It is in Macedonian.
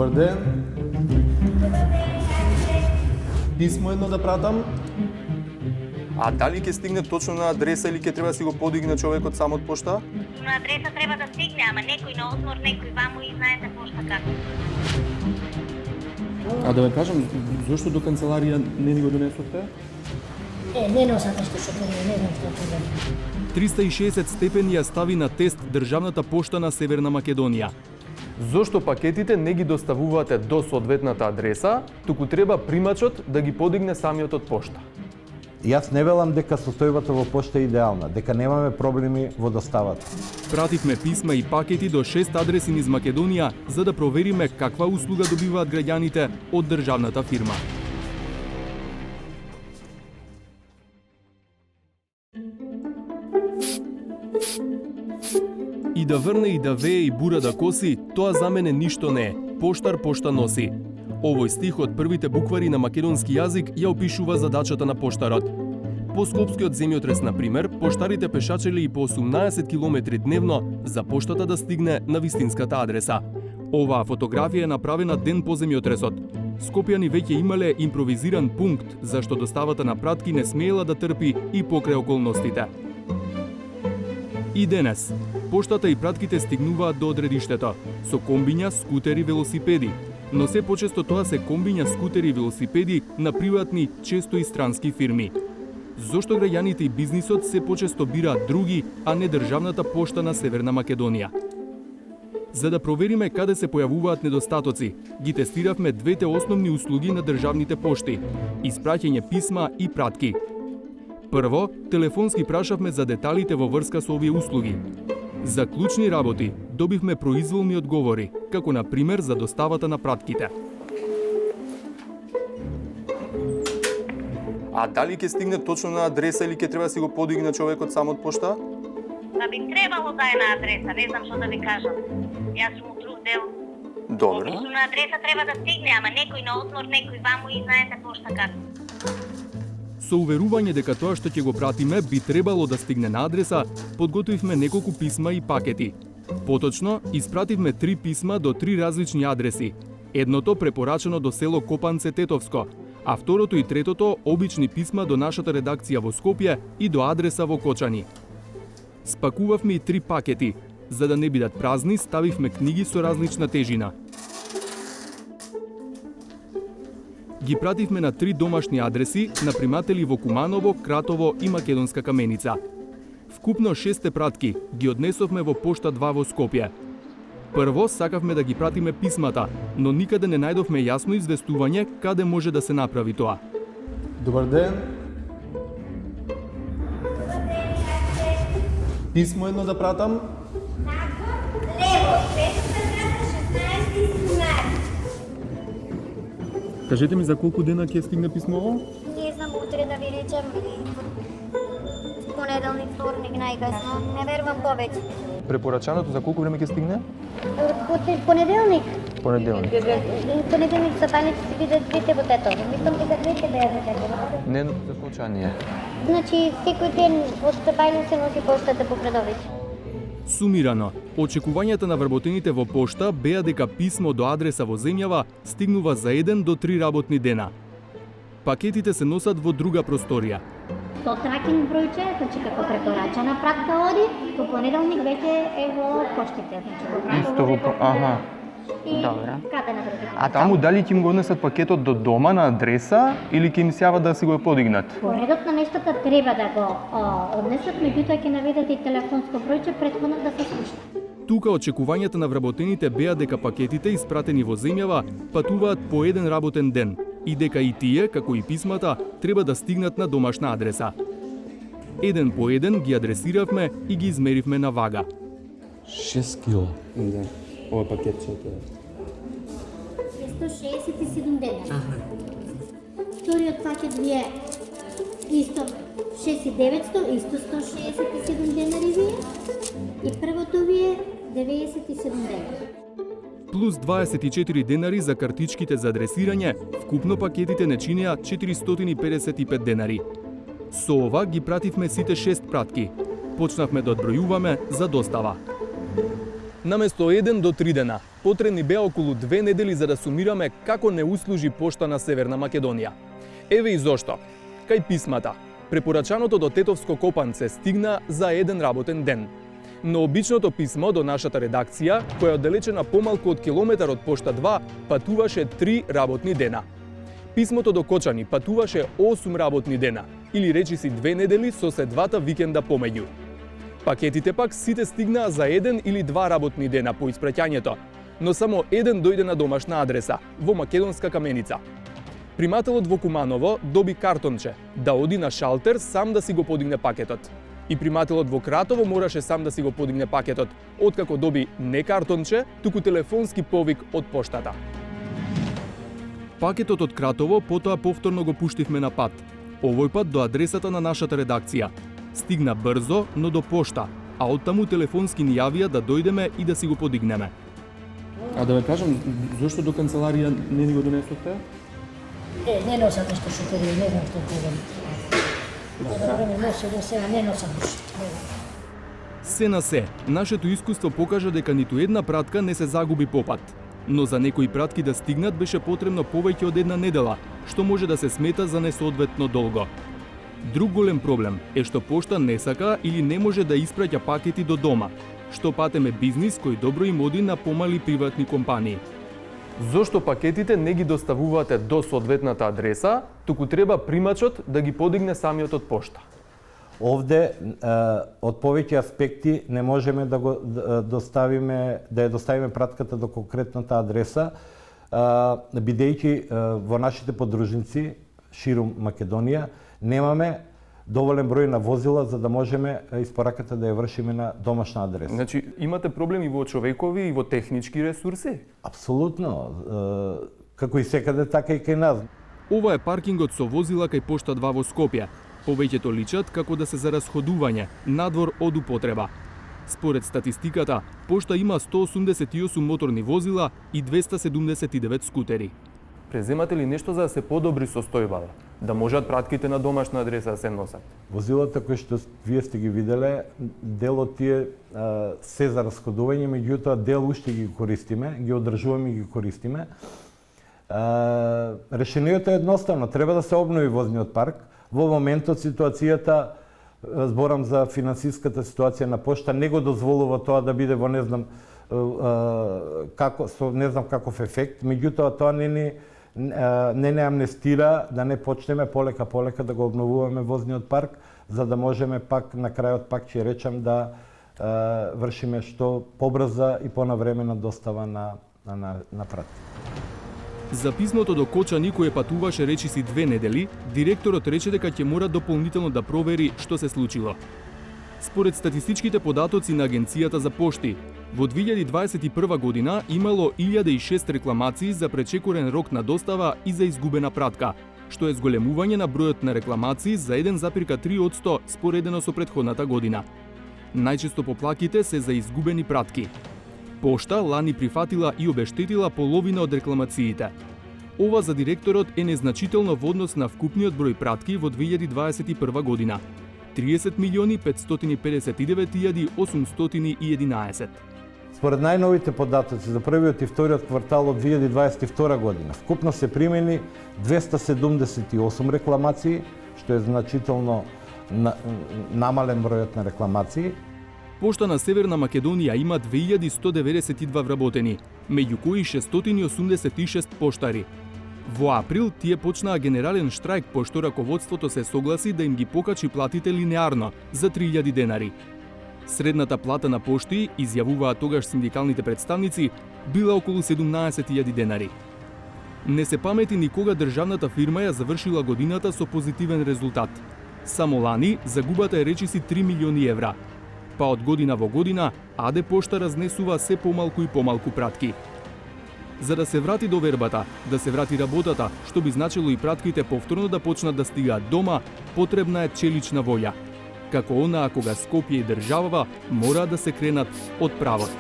Добар ден. Писмо едно да пратам. А дали ќе стигне точно на адреса или ќе треба да си го подигне човекот сам од пошта? На адреса треба да стигне, ама некој на одмор, некој ваму и знаете пошта како. А да ме кажам, зошто до канцеларија не ни го донесовте? Не носат што шофери, не знам што ќе 360 степени ја стави на тест Државната пошта на Северна Македонија. Зошто пакетите не ги доставувате до соодветната адреса, туку треба примачот да ги подигне самиот од пошта? Јас не велам дека состојбата во пошта е идеална, дека немаме проблеми во доставата. Пративме писма и пакети до 6 адреси низ Македонија за да провериме каква услуга добиваат граѓаните од државната фирма. И да врне и да вее и бура да коси, тоа за мене ништо не е. Поштар пошта носи. Овој стих од првите буквари на македонски јазик ја опишува задачата на поштарот. По Скопскиот земјотрес, на пример, поштарите пешачели и по 18 километри дневно за поштата да стигне на вистинската адреса. Оваа фотографија е направена ден по земјотресот. Скопјани веќе имале импровизиран пункт зашто доставата на пратки не смеела да трпи и покрај околностите. И денес, поштата и пратките стигнуваат до одредиштето со комбиња, скутери, велосипеди, но се почесто тоа се комбиња, скутери и велосипеди на приватни, често и странски фирми. Зошто граѓаните и бизнисот се почесто бираат други, а не државната пошта на Северна Македонија? За да провериме каде се појавуваат недостатоци, ги тестиравме двете основни услуги на државните пошти – испраќање писма и пратки. Прво, телефонски прашавме за деталите во врска со овие услуги. За клучни работи добивме произволни одговори, како на пример за доставата на пратките. А дали ќе стигне точно на адреса или ќе треба да си го подигне човекот сам од пошта? Да би требало да е на адреса, не знам што да ви кажам. Јас сум друг дел. Добро. Обично на адреса треба да стигне, ама некој на одмор, некој ваму и знаете пошта како. Со уверување дека тоа што ќе го пратиме би требало да стигне на адреса, подготвивме неколку писма и пакети. Поточно, испративме 3 писма до 3 различни адреси. Едното препорачано до село Копанце Тетовско, а второто и третото обични писма до нашата редакција во Скопје и до адреса во Кочани. Спакувавме и 3 пакети. За да не бидат празни, ставивме книги со различна тежина. Ги пративме на 3 домашни адреси на приматели во Куманово, Кратово и Македонска Каменица. Вкупно 6 пратки ги однесовме во пошта 2 во Скопје. Прво сакавме да ги пратиме писмата, но никаде не најдовме јасно известување каде може да се направи тоа. Добар ден. Писмо едно да пратам. Лево, 16 Кажете ми за колку дена ќе стигне писмово? Не знам, утре да ви речем, понеделник, вторник најкасно. Не верувам повеќе. Препорачаното за колку време ќе стигне? Понеделник. Понеделник. Понеделник сатаните си бидат двете во Тетово. Мислам дека двете беа во Тетово. Не за случајње. Значи, секој ден од Бајле се носи поштата по предовеќе. Сумирано, очекувањата на вработените во пошта беа дека писмо до адреса во земјава стигнува за 1 до 3 работни дена. Пакетите се носат во друга просторија. То тракинг бројче, значи како препорачана пратка оди, по понеделник веќе е во поштите, значи во Кратово. Аха. И Добра. каде на другите? А таму дали ќе им го однесат пакетот до дома на адреса или ќе им се јават да си го подигнат? Поредот на нештата треба да го однесат, меѓутоа ќе наведат и телефонско бројче претходно да се слуша. Тука очекувањата на вработените беа дека пакетите испратени во земјава патуваат по 1 работен ден и дека и тие, како и писмата, треба да стигнат на домашна адреса. Еден по еден ги адресиравме и ги измеривме на вага. 6 кило. Да. Ова пакетчето е. 167 дена. Вториот пакет ви е исто 6900, исто 167 денари ви е. И првото ви е 97 денари. Плюс 24 денари за картичките за адресирање, вкупно пакетите не чинеа 455 денари. Со ова ги пративме сите 6 пратки. Почнавме да одбројуваме за достава. Наместо 1 до 3 дена, потребни беа околу 2 недели за да сумираме како не услужи пошта на Северна Македонија. Еве и зошто. Кај писмата, препорачаното до Тетовско Копанце стигна за 1 работен ден. Но обичното писмо до нашата редакција, која е оддалечена помалку од километар од пошта 2, патуваше 3 работни дена. Писмото до Кочани патуваше 8 работни дена, или речиси 2 недели со се двата викенда помеѓу. Пакетите пак сите стигнаа за 1 или 2 работни дена по испраќањето, но само 1 дојде на домашна адреса, во Македонска Каменица. Примателот во Куманово доби картонче, да оди на шалтер сам да си го подигне пакетот. И примателот во Кратово мораше сам да си го подигне пакетот, откако доби не картонче, туку телефонски повик од поштата. Пакетот од Кратово потоа повторно го пуштивме на пат. Овој пат до адресата на нашата редакција. Стигна брзо, но до пошта, а оттаму телефонски ни јавија да дојдеме и да си го подигнеме. А да ве кажам, зошто до канцеларија не ни го донесовте? Не носам нешто шофери, не знам што говорам. Добро време носи, до сега не носам нешто. Се на се, нашето искуство покажа дека ниту една пратка не се загуби по пат. Но за некои пратки да стигнат беше потребно повеќе од 1 недела, што може да се смета за несоодветно долго. Друг голем проблем е што пошта не сака или не може да испраќа пакети до дома, што патеме бизнис кој добро им оди на помали приватни компании. Зошто пакетите не ги доставувате до соодветната адреса, туку треба примачот да ги подигне самиот од пошта? Овде од повеќе аспекти не можеме да го доставиме, да ја доставиме пратката до конкретната адреса, бидејќи во нашите подружници ширум Македонија немаме доволен број на возила за да можеме испораката да ја вршиме на домашна адреса. Значи, имате проблеми во човекови и во технички ресурси? Апсолутно. Како и секаде, така и кај нас. Ова е паркингот со возила кај пошта 2 во Скопје. Повеќето личат како да се за расходување, надвор од употреба. Според статистиката, пошта има 188 моторни возила и 279 скутери. Преземате ли нешто за да се подобри состојбата? Да можат пратките на домашна адреса да се носат? Возилата кои што вие сте ги виделе, дел од тие се за расходување, меѓутоа дел уште ги користиме, ги одржуваме и ги користиме. Решението е едноставно, треба да се обнови возниот парк. Во моментот ситуацијата, зборам за финансиската ситуација на пошта, не го дозволува тоа да биде во не знам каков ефект, меѓутоа тоа не амнестира да не почнеме полека да го обновуваме возниот парк, за да можеме пак на крајот, пак ќе речам, да вршиме што побрза и понавремена достава на пратки. За писмото до Кочани кој патуваше речиси 2 недели, директорот рече дека ќе мора дополнително да провери што се случило. Според статистичките податоци на Агенцијата за пошти, во 2021 година имало 1006 рекламации за пречекорен рок на достава и за изгубена пратка, што е зголемување на бројот на рекламации за 1,3% споредено со претходната година. Најчесто поплаките се за изгубени пратки. Пошта лани прифатила и обештетила половина од рекламациите. Ова за директорот е незначително во однос на вкупниот број пратки во 2021 година. 30.559.811. Според најновите податоци за првиот и вториот квартал од 2022 година, вкупно се примени 278 рекламации, што е значително намален бројот на рекламации. Пошта на Северна Македонија има 2192 вработени, меѓу кои 686 поштари. Во април тие почнаа генерален штрајк пошто раководството се согласи да им ги покачи платите линеарно за 3000 денари. Средната плата на пошти, изјавуваа тогаш синдикалните представници, била околу 17.000 денари. Не се памети никога државната фирма ја завршила годината со позитивен резултат. Само лани загубата е речиси 3 милиони евра. Па од година во година, АД Пошта разнесува се помалку и помалку пратки. За да се врати довербата, да се врати работата, што би значило и пратките повторно да почнат да стигаат дома, потребна е челична волја. Како онаа кога Скопје и државава мора да се кренат од правот.